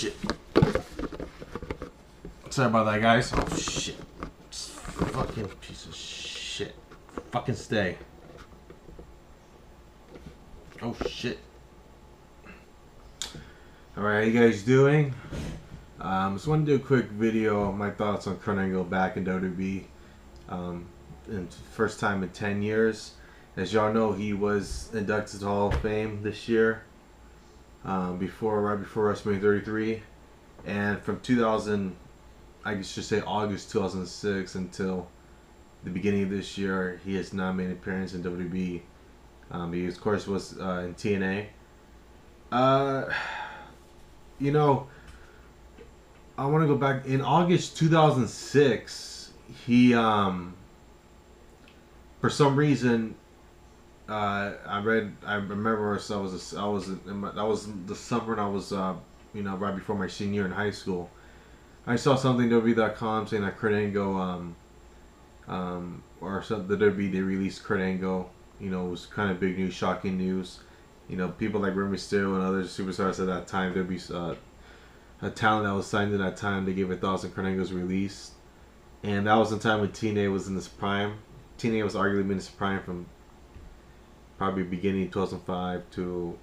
shit. Sorry about that, guys. Oh shit. Fucking piece of shit. Fucking stay. Oh shit. Alright, how you guys doing? Just want to do a quick video of my thoughts on Kurt Angle back in WWE. First time in 10 years. As y'all know, he was inducted to the Hall of Fame this year. Right before WrestleMania 33. And from 2000, I should say August 2006 until the beginning of this year, he has not made an appearance in WWE. He of course was in TNA. You know, I want to go back in August 2006. He for some reason I remember that was the summer when I was right before my senior year in high school. I saw something WWE.com saying that Kurt Angle or something, the WWE, they released Kurt Angle. It was kind of big news, shocking news. People like Rey Mysterio and other superstars at that time, there'd be a talent that was signed at that time. They gave 1,000 Kurt Angle's release, and that was the time when TNA was in its prime. TNA was arguably in its prime from probably beginning 2005 to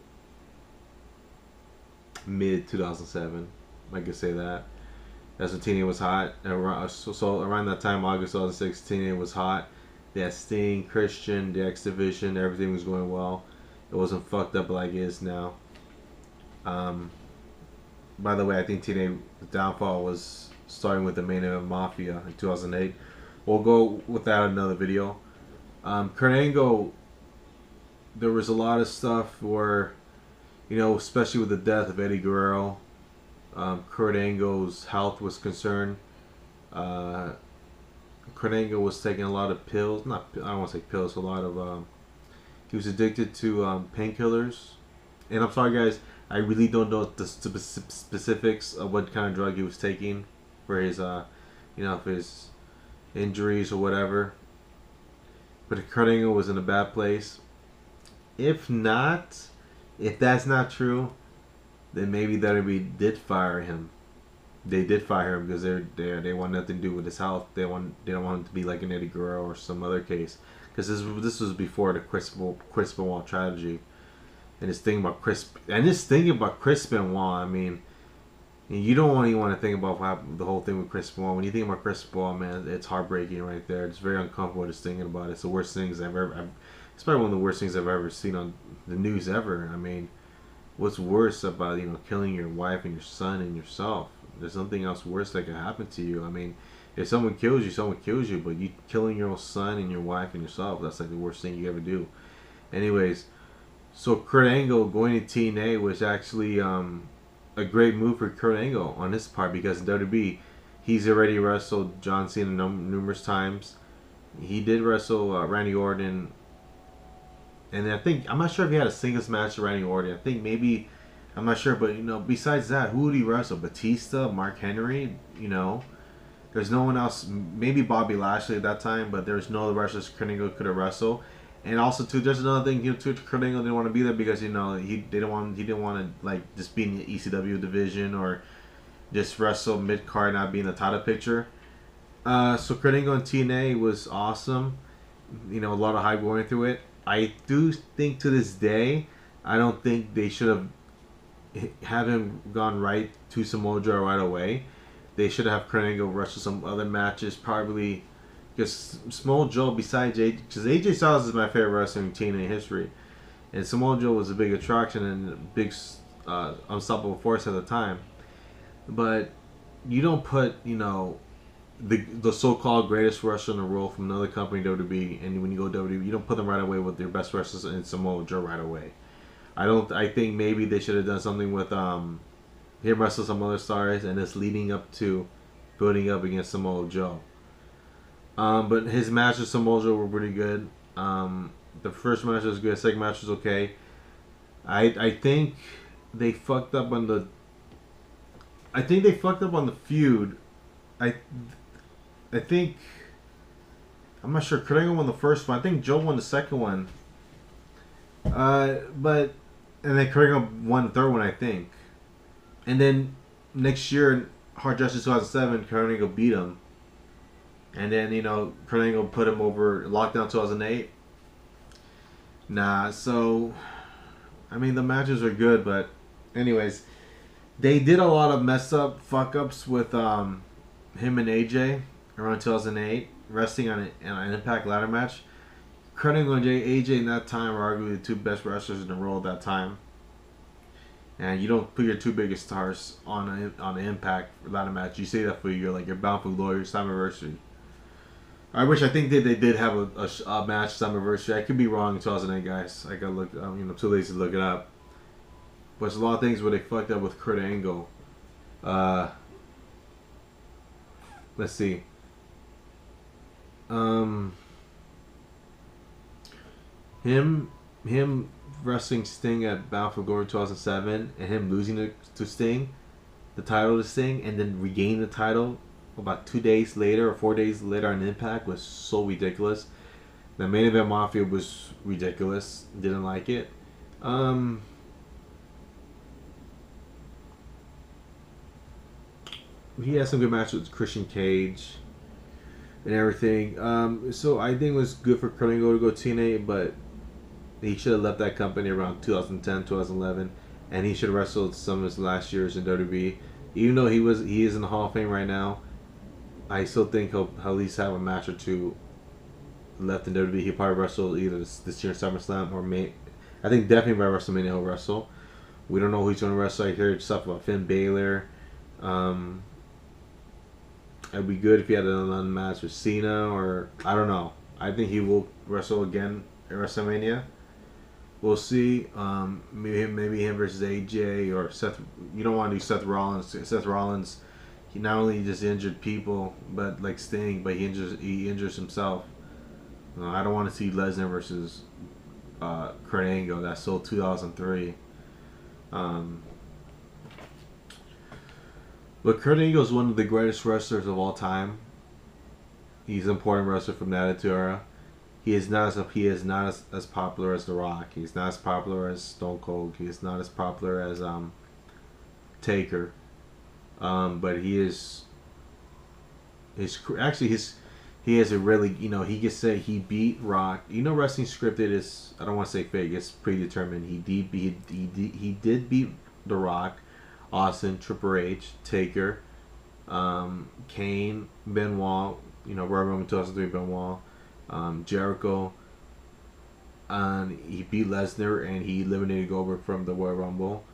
mid 2007. I could say that. That's when TNA was hot. So around that time, August 2006, TNA was hot. They had Sting, Christian, the X Division. Everything was going well. It wasn't fucked up like it is now. By the way, I think TNA, the downfall was starting with the main event Mafia in 2008. We'll go with that in another video. Kurt Angle, there was a lot of stuff where, especially with the death of Eddie Guerrero, Kurt Angle's health was concerned. Kurt Angle was taking a lot of pills. I don't want to say pills. A lot of he was addicted to painkillers. And I'm sorry, guys, I really don't know the specifics of what kind of drug he was taking for his for his injuries or whatever. But Kurt Angle was in a bad place. If that's not true, then maybe WWE did fire him. They did fire him because they want nothing to do with his health. They don't want him to be like an Eddie Guerrero or some other case. Because this was before the Chris Benoit tragedy, and this thing about Chris Benoit. I mean, you don't even want to think about what happened, the whole thing with Chris Benoit. When you think about Chris Benoit, man, it's heartbreaking right there. It's very uncomfortable just thinking about it. It's the worst things it's probably one of the worst things I've ever seen on the news ever. I mean, what's worse about killing your wife and your son and yourself? There's something else worse that could happen to you. I mean, if someone kills you, someone kills you. But you killing your own son and your wife and yourself, that's like the worst thing you ever do. Anyways, so Kurt Angle going to TNA was actually a great move for Kurt Angle on his part, because in WWE, he's already wrestled John Cena numerous times. He did wrestle Randy Orton. And I'm not sure if he had a singles match with Randy Orton. I think maybe, I'm not sure, but besides that, who would he wrestle? Batista, Mark Henry, there's no one else. Maybe Bobby Lashley at that time, but there's no other wrestlers Kurt Angle could have wrestled. And also too, there's another thing too. Kurt Angle didn't want to be there because he didn't want to like just be in the ECW division or just wrestle mid card, not be in the title picture. So Kurt Angle in TNA was awesome. A lot of hype going through it. I do think to this day, I don't think they should have him gone right to Samoa Joe right away. They should have Kurt Angle wrestle some other matches, probably, because Samoa Joe, besides AJ, because AJ Styles is my favorite wrestler in TNA history, and Samoa Joe was a big attraction and a big unstoppable force at the time. But you don't put the so-called greatest wrestler in the world from another company, WWE, and when you go WWE, you don't put them right away with their best wrestlers in Samoa Joe right away. I think maybe they should have done something with him wrestle some other stars, and it's leading up to building up against Samoa Joe. But his match with Samoa Joe were pretty good. The first match was good. The second match was okay. I think they fucked up on the feud. I think, I'm not sure. Kurt Angle won the first one. I think Joe won the second one. And then Kurt Angle won the third one, I think. And then next year, Hard Justice 2007, Kurt Angle beat him. And then, Kurt Angle put him over Lockdown 2008. Nah, so, I mean, the matches are good, but anyways, they did a lot of mess up, fuck ups with him and AJ around 2008, wrestling on an Impact ladder match. Kurt Angle and AJ in that time were arguably the two best wrestlers in the world at that time. And you don't put your two biggest stars on an Impact ladder match. You say that for your bound for glory, Slammiversary. I think they did have a match Slammiversary. I could be wrong in 2008, guys. I gotta look. I'm too lazy to look it up. But there's a lot of things where they fucked up with Kurt Angle. Let's see. Him wrestling Sting at Bound for Glory 2007 and him losing to Sting, the title to Sting, and then regaining the title about 2 days later or 4 days later on Impact was so ridiculous. The Main Event Mafia was ridiculous. Didn't like it. He had some good matches with Christian Cage and everything. So I think it was good for Kurt Angle to go TNA, but he should have left that company around 2010, 2011, and he should have wrestled some of his last years in WWE. Even though he is in the Hall of Fame right now, I still think he'll at least have a match or two left in WWE. He'll probably wrestle either this year in SummerSlam or I think definitely by WrestleMania he'll wrestle. We don't know who he's going to wrestle. I heard stuff about Finn Balor. It'd be good if he had another match with Cena, or I don't know. I think he will wrestle again at WrestleMania. We'll see. Maybe him versus AJ or Seth. You don't want to do Seth Rollins. Seth Rollins, he not only just injured people, but like Sting, but he injures himself. I don't want to see Lesnar versus Kurt Angle. That's still 2003. But Kurt Angle is one of the greatest wrestlers of all time. He's an important wrestler from the Attitude Era. He is not as popular as The Rock. He's not as popular as Stone Cold. He is not as popular as Taker. But he is. He has a really, he can say he beat Rock. Wrestling scripted is, I don't want to say fake. It's predetermined. He did beat The Rock, Austin, Triple H, Taker, Kane, Benoit. Royal Rumble 2003, Benoit. Jericho, and he beat Lesnar and he eliminated Goldberg from the Royal Rumble.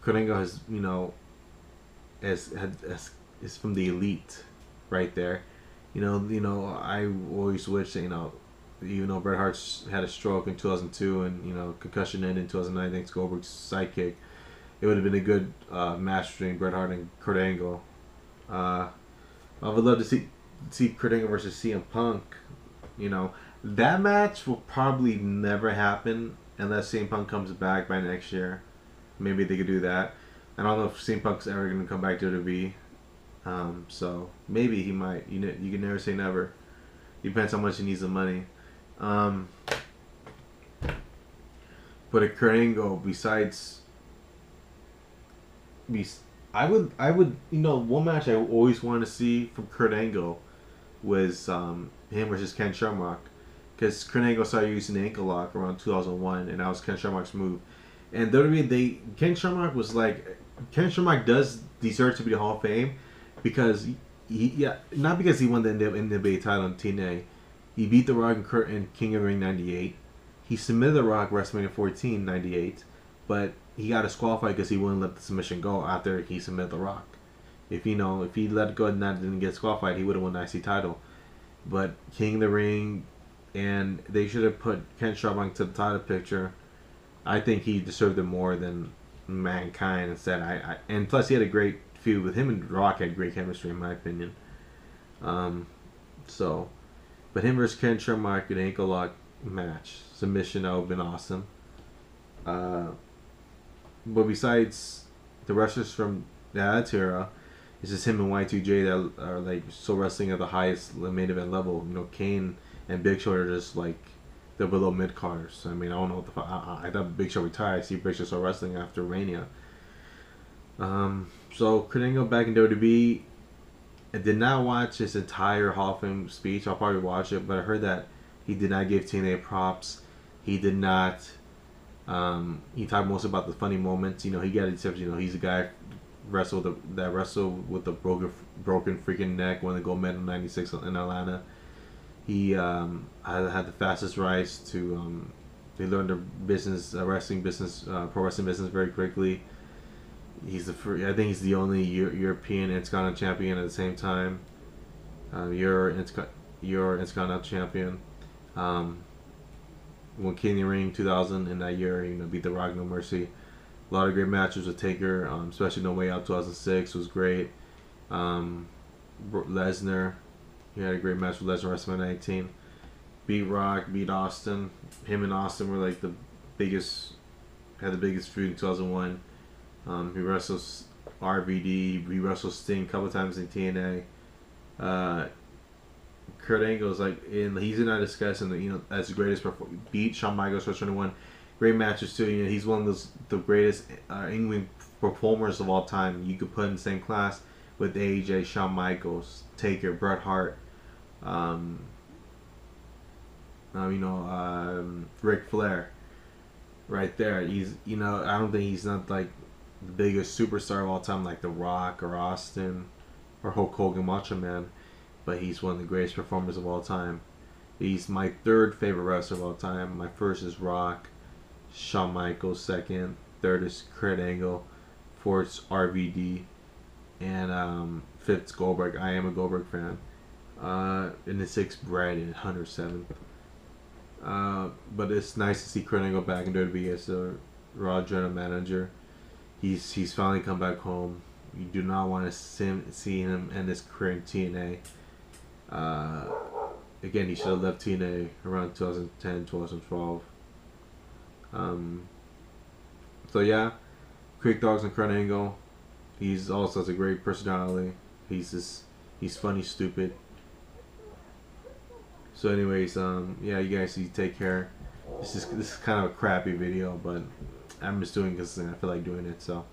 Kurt Angle has, is from the elite, right there. I always wish that, even though Bret Hart had a stroke in 2002 and concussion ended in 2009 thanks to Goldberg's sidekick, it would have been a good match between Bret Hart and Kurt Angle. I would love to see Kurt Angle versus CM Punk. That match will probably never happen unless CM Punk comes back by next year. Maybe they could do that. I don't know if CM Punk's ever going to come back to WWE. So maybe he might. You can never say never. Depends how much he needs the money. But at Kurt Angle, I would one match I always wanted to see from Kurt Angle was him versus Ken Shamrock, because Kurt Angle started using the ankle lock around 2001, and that was Ken Shamrock's move. And Ken Shamrock does deserve to be the Hall of Fame because not because he won the NWA title in TNA. He beat The Rock and King of the Ring 98. He submitted The Rock WrestleMania 14 98, but he got disqualified because he wouldn't let the submission go after he submitted The Rock. If he let it go and that didn't get disqualified, he would have won the IC title. But King of the Ring, and they should have put Ken Shamrock to the title picture. I think he deserved it more than Mankind instead. And plus he had a great feud with him, and Rock had great chemistry in my opinion. But him versus Ken Shamrock, an ankle lock match, submission, that would have been awesome. But besides the wrestlers from that era, it's just him and Y2J that are like still wrestling at the highest main event level. Kane and Big Show are just like they're below mid carders. I mean, I don't know what the fuck. I thought Big Show retired. I see Big Show still wrestling after Mania. So Kurt Angle back in WWE. I did not watch his entire Hall of Fame speech. I'll probably watch it, but I heard that he did not give TNA props. He did not. He talked most about the funny moments. You know, he got accepted. You know, he's a guy that wrestled with a broken freaking neck, won the gold medal in '96 in Atlanta. He had the fastest rise to. They learned the business, wrestling business, pro wrestling business very quickly. He's the first, I think he's the only European Intercontinental champion at the same time. Euro Intercontinental champion. Won King of the Ring 2000 in that year. You know, beat The Rock No Mercy. A lot of great matches with Taker, especially No Way Out 2006 was great. Lesnar, he had a great match with Lesnar WrestleMania 19. Beat Rock, beat Austin. Him and Austin were like the biggest, had the biggest feud in 2001. He wrestles RVD. He wrestles Sting a couple times in TNA. Kurt Angle's like he's in our discussion. You know, as the greatest beat Shawn Michaels for 21. Great matches too. You know, he's one of the greatest England performers of all time. You could put in the same class with AJ, Shawn Michaels, Taker, Bret Hart. Ric Flair. Right there. He's I don't think he's not like the biggest superstar of all time like The Rock or Austin or Hulk Hogan, Macho Man, but he's one of the greatest performers of all time. He's my third favorite wrestler of all time. My first is Rock, Shawn Michaels second, third is Kurt Angle, fourth's RVD, and fifth's Goldberg. I am a Goldberg fan. And the sixth Brad and Hunter seventh. But it's nice to see Kurt Angle back in WWE as a Raw general manager. He's finally come back home. You do not want to see him end his career in TNA. Again, he should have left TNA around 2010, 2012. So yeah, Quick Dogs and Kurt Angle. He's also has a great personality. He's funny, stupid. So anyways, yeah, you guys, you take care. This is kind of a crappy video, but I'm just doing it because I feel like doing it. So.